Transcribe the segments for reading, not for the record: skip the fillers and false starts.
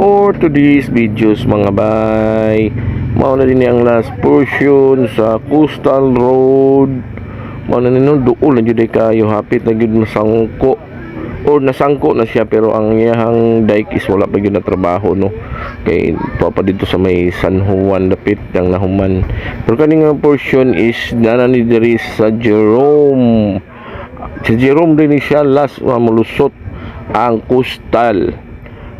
For today's videos mga bay, mao na din ang last portion sa Coastal Road. Mao na din duol na jud kayo, hapit na jud masangko or nasangko na siya, pero ang iyang dike is wala pa gyud na trabaho, no, kay pa dito sa may San Juan dapit ang nahuman. Pero kaning portion is nana ni diri sa Jerome. Sa Jerome din siya last malusot ang Coastal.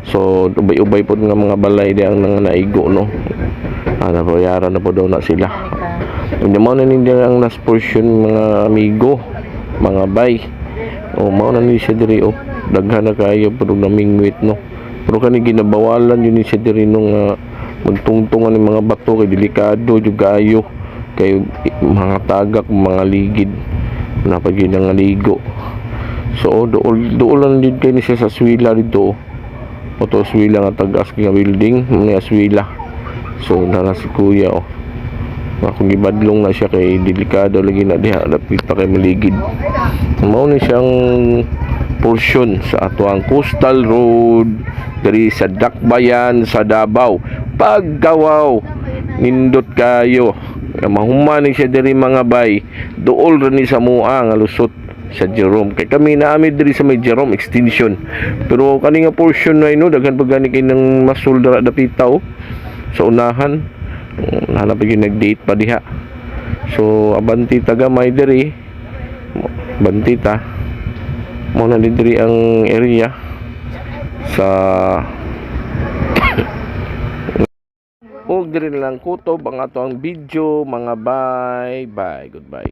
So ubay-ubay po nga mga balay di ang naigo, no. Nabayaran na po daw na sila. Hindi mo na ninyo ang last portion mga amigo, mga bay. O mao na ni siya diri, daghan na kayo pero namingwit, no. Pero kani ginabawalan yun ni siya diri nung magtungtungan ng mga bato, kay delikado jud kayo, kay mga tagak, mga ligid na pag yun ang ligo. So dool lang din kayo ni siya sa swila dito. Oto swila nga tagas nga building, mga swila. So nara si kuya, kung gibadlong na siya kay delikado lagi na diha, dapit pa kay maligid. Mao ni siyang portion sa atuang Coastal Road diri sa Dakbayan sa Davao. Paggawaw nindot kayo, mahuman ni siya diri mga bay, duol ra ni sa mua nga lusot sa Jerome. Kay kami naami diri sa may Jerome extension, pero kani nga portion na ino daghan pa gani kay nang masulda dapitaw sa unahan. Hanap gyud nag-date pa diha. So abanti taga may diri, bantita mo na diri ang area sa og diri lang kutob ang ato ang video mga bye. Goodbye.